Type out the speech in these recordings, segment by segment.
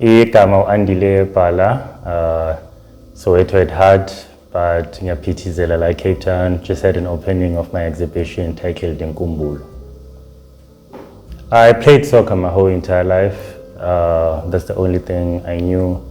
Igama Andile Bala, so it went hard, but ngiyaphithizela like Cape Town just had an opening of my exhibition titled Inkumbulo. I played soccer my whole entire life. That's the only thing I knew.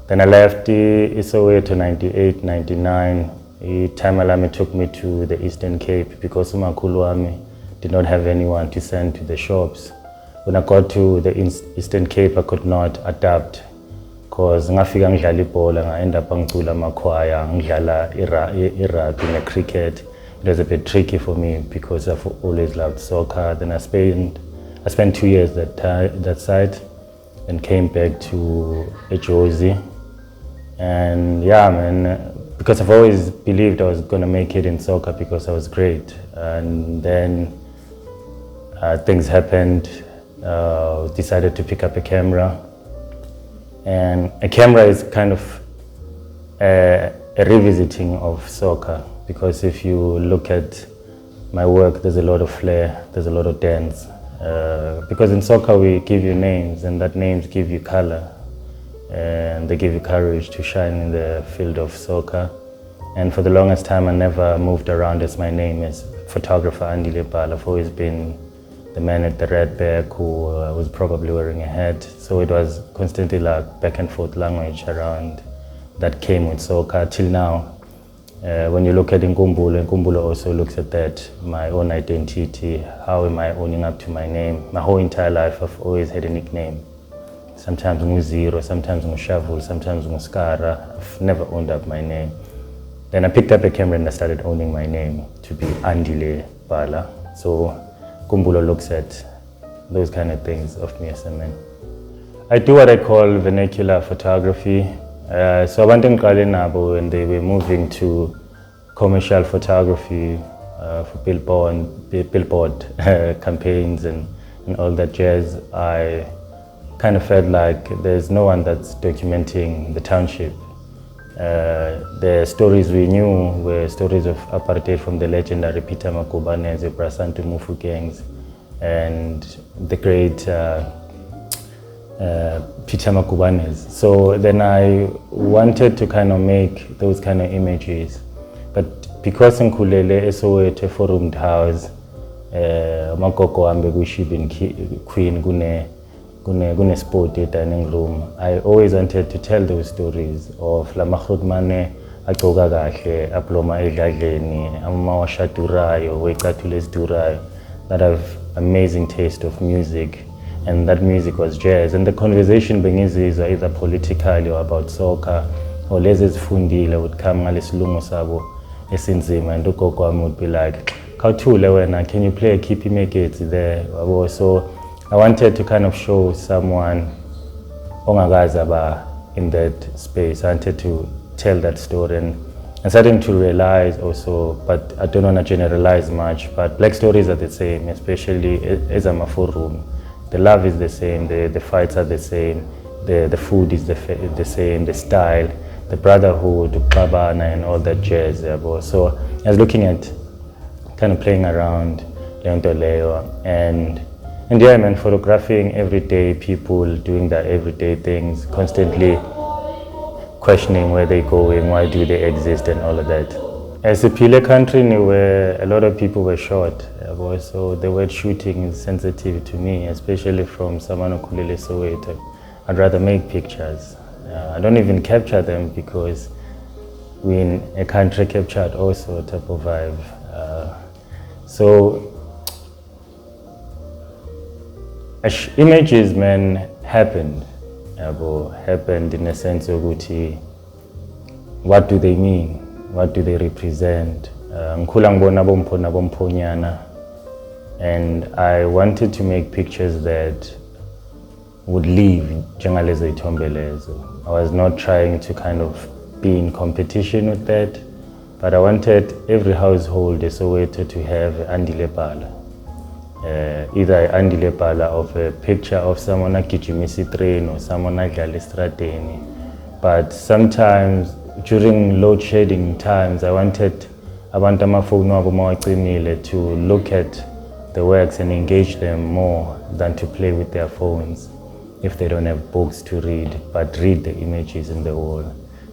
Then I left Soweto 98, 99. Tamalami took me to the Eastern Cape because umakhulu wami did not have anyone to send to the shops. When I got to the Eastern Cape, I could not adapt because ngafika ngidlala ibhola, nga-end up ngicula amakhwaya, ngidlala irugby ne-cricket. It was a bit tricky for me because I've always loved soccer. Then I spent 2 years that side and came back to Jersey. And yeah, man, because I've always believed I was going to make it in soccer because I was great. And then things happened. Decided to pick up a camera. And a camera is kind of a revisiting of soccer, because if you look at my work, there's a lot of flair, there's a lot of dance. Because in soccer we give you names, and that names give you color, and they give you courage to shine in the field of soccer. And for the longest time I never moved around as my name as photographer Andile Bala. I've always been the man at the red bag who was probably wearing a hat. So it was constantly like back and forth language around that came with soccer till now. When you look at Inkumbulo also looks at that, my own identity. How am I owning up to my name? My whole entire life I've always had a nickname. Sometimes Zero, sometimes Shavul, sometimes Skara. I've never owned up my name. Then I picked up a camera and I started owning my name to be Andile Bala. So Inkumbulo looks at those kind of things of me as a man. I do what I call vernacular photography. So I went in Nabo when they were moving to commercial photography for billboard campaigns and all that jazz. I kind of felt like there's no one that's documenting the township. The stories we knew were stories of apartheid from the legendary Peter Makubanez, the Brasantu Mufu gangs, and the great Peter Makubanez. So then I wanted to kind of make those kind of images. But because in Kulele, Soweto forumed house, Makoko ambe kushibin queen gune sport dining room, I always wanted to tell those stories of la makhudmane agcoka kahle, aploma edladleni, amawasha durayo, wecathules durayo, that have amazing taste of music. And that music was jazz. And the conversation is either politically or about soccer, or lezi ezifundile would come ngalesilungu sabo esinzima, and ugogo wami would be like, "Khawuthule wena, can you play a Kippy Megeti there?" So I wanted to kind of show someone ongakazi in that space. I wanted to tell that story, and I'm starting to realize also, but I don't want to generalize much, but black stories are the same, especially as I'm a forum. The love is the same, the fights are the same, the food is the same, the style, the brotherhood, the babana and all that jazz. So I was looking at kind of playing around and yeah, man, photographing everyday people doing their everyday things, constantly questioning where they're going, why do they exist and all of that. As a Pile country where a lot of people were shot, so the word shooting is sensitive to me, especially from someone who kulele Soweto. I'd rather make pictures. I don't even capture them because we in a country captured also type of vibe. So images, man, happened in a sense of what do they mean? What do they represent? And I wanted to make pictures that would live. I was not trying to kind of be in competition with that, but I wanted every household in Soweto to have Andile Bala. Either Andile Bala of a picture of someone agijimisa train or someone adlala estradeni. But sometimes during load shedding times, I wanted abantu amafoni wabo mawacimile to look at the works and engage them more than to play with their phones. if they don't have books to read, but read the images in the wall.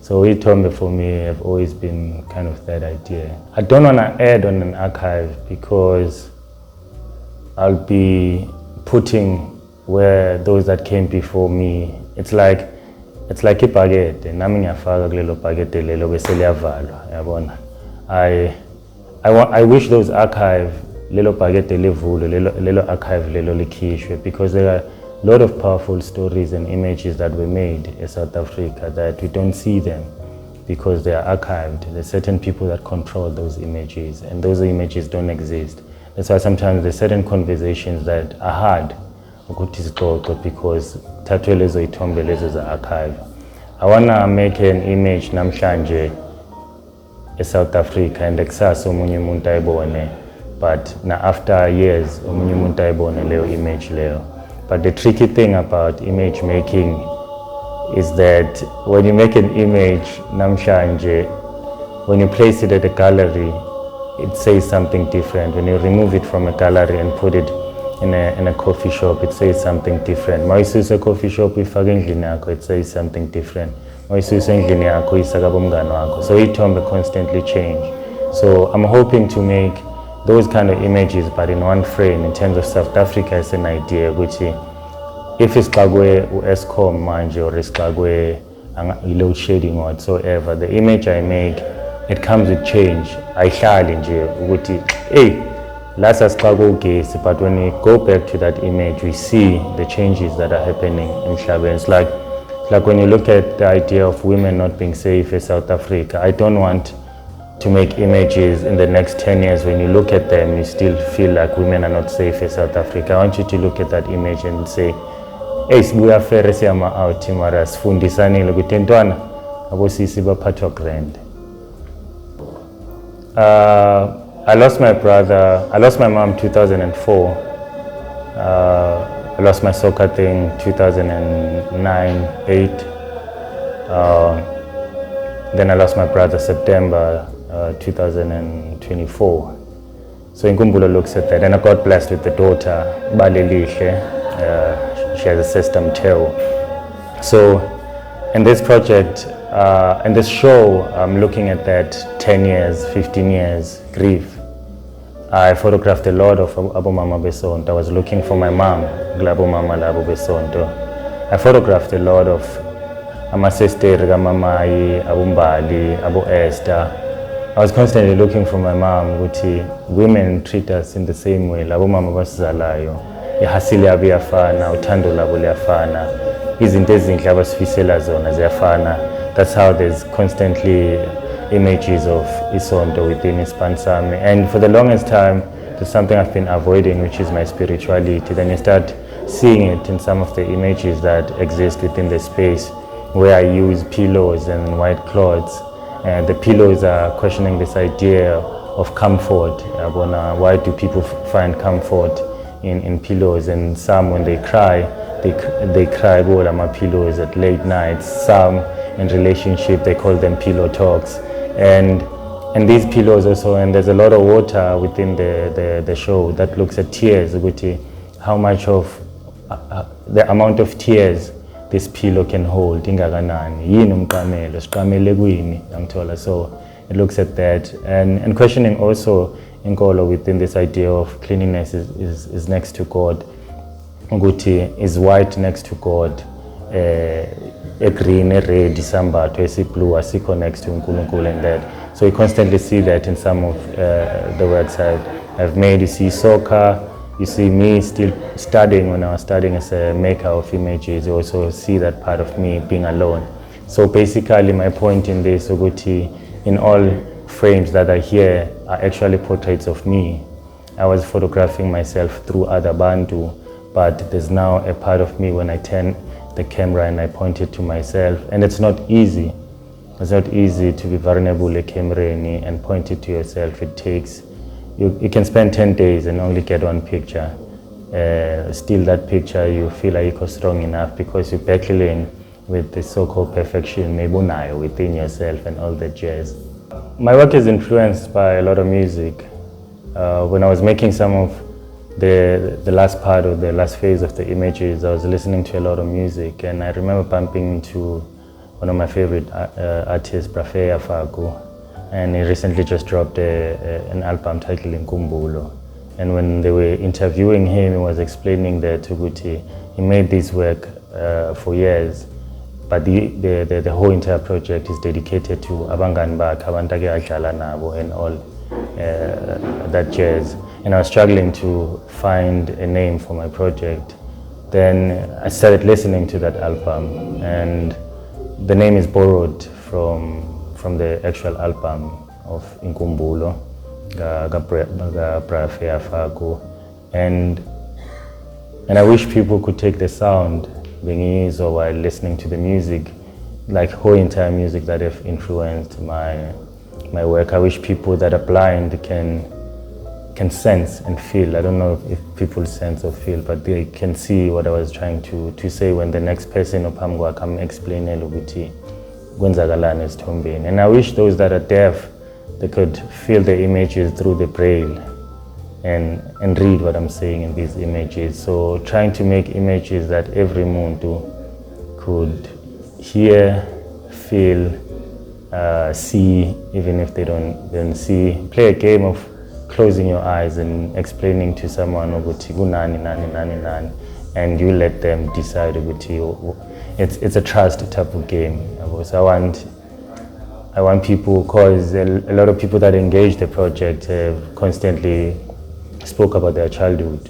So Itombe for me have always been kind of that idea. I don't want to add on an archive because I'll be putting where those that came before me, it's like ibhakede, nami ngiyafaka kulelo bhakede lelo bese liyavalwa, yabona. I wish those archive, lelo bhakede livulwe, lelo archive lelo likhishwe, because there are a lot of powerful stories and images that were made in South Africa that we don't see them because they are archived. There's certain people that control those images, and those images don't exist. That's why sometimes there's certain conversations that are hard because thathwe lezo ithombe lezo za archive. I wanna make an image namhlanje South Africa and kusasa omunye umuntu ayibone, but na after years omunye umuntu ayibone leyo image leyo. But the tricky thing about image making is that when you make an image namhlanje, when you place it at a gallery, it says something different. When you remove it from a gallery and put it in a coffee shop, it says something different. Mayisusa coffee shop ifake endlini yakho, it says something different. Mayisusa endlini yakho isaka bomngane wakho. So ithombe constantly change. So I'm hoping to make those kind of images, but in one frame, in terms of South Africa as an idea, which if it's Eskom manje or it's load shedding or whatsoever, the image I make, it comes with change. Ayihlali nje ukuthi hey, lasa ugesi, but when we go back to that image, we see the changes that are happening in Mhlabeni. It's like when you look at the idea of women not being safe in South Africa, I don't want to make images in the next 10 years. When you look at them, you still feel like women are not safe in South Africa. I want you to look at that image and say, hey, sibuya fere siyama out mara sifundisanile ukuthi ntwana abosisi baphathwa grand. I lost my brother. I lost my mom 2004. I lost my soccer thing 2009, 8. Then I lost my brother September 2024. So Inkumbulo looks at that, and I got blessed with the daughter, Balelihle. She has a sister, Teo. So in this project, in this show, I'm looking at that 10 years, 15 years grief. I photographed a lot of Abu Mama Besonto. I was looking for my mom, Glabo Mama Labo Besonto. I photographed a lot of Amasester, Gamamai, Abu Mbali, Abu Esther. I was constantly looking for my mom, which women treat us in the same way. Labo Mama basizalayo. Ihasile abiyafana, uthando labo liyafana. Izinto ezinhle abasifisela zona ziyafana. That's how there's constantly images of Isonto within Ispansami. And for the longest time, there's something I've been avoiding, which is my spirituality. Then you start seeing it in some of the images that exist within the space, where I use pillows and white cloths. And the pillows are questioning this idea of comfort. Why do people find comfort in pillows? And some, when they cry, they cry all my pillows at late nights. Some in relationship, they call them pillow talks. And these pillows also, and there's a lot of water within the show that looks at tears, how much of the amount of tears this pillow can hold. So it looks at that, and questioning also Nkolo within this idea of cleanliness is next to God. Is white next to God. A green, a red, sambatho, a blue, a next to Nkulunkulu, and that. So you constantly see that in some of the works I've made. You see soccer, you see me still studying when I was studying as a maker of images. You also see that part of me being alone. So basically my point in this, in all frames that are here are actually portraits of me. I was photographing myself through other Bantu, but there's now a part of me when I turn the camera and I point it to myself, and it's not easy. It's not easy to be vulnerable at camera and point it to yourself. It takes, you can spend 10 days and only get one picture. Still that picture you feel like you're strong enough because you're battling with the so-called perfection mebunayo within yourself and all that jazz. My work is influenced by a lot of music. When I was making some of the last part or the last phase of the images, I was listening to a lot of music, and I remember bumping into one of my favorite artists, Brafeya Faku, and he recently just dropped an album titled Inkumbulo. And when they were interviewing him, he was explaining that Tuguti, he made this work for years, but the whole entire project is dedicated to Abangan Bak, Abantake Ajala Nabo, and all that jazz. And I was struggling to find a name for my project. Then I started listening to that album, and the name is borrowed from the actual album of Inkumbulo, Brafeya Faku. And I wish people could take the sound being used while listening to the music, like whole entire music that have influenced my work. I wish people that are blind can sense and feel. I don't know if people sense or feel, but they can see what I was trying to say when the next person ophamgwa come explain ukuthi kwenzakalani esithombeni. And I wish those that are deaf, they could feel the images through the braille and read what I'm saying in these images. So trying to make images that every muntu could hear, feel, see, even if they don't see. Play a game of closing your eyes and explaining to someone ukuthi kunani nani nani nani, and you let them decide ukuthi it's a trust type of game. So I want people, because a lot of people that engage the project have constantly spoke about their childhood,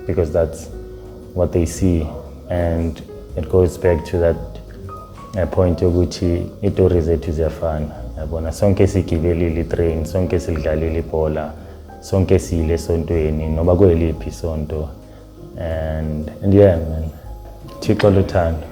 because that's what they see, and it goes back to that point ukuthi itori zethu ziyafana. Yabona, sonke sigibelile itrain, sonke sidlalile ibhola, sonke sile esontweni noba kweliphi isonto, and yeah man, Thixo luthando.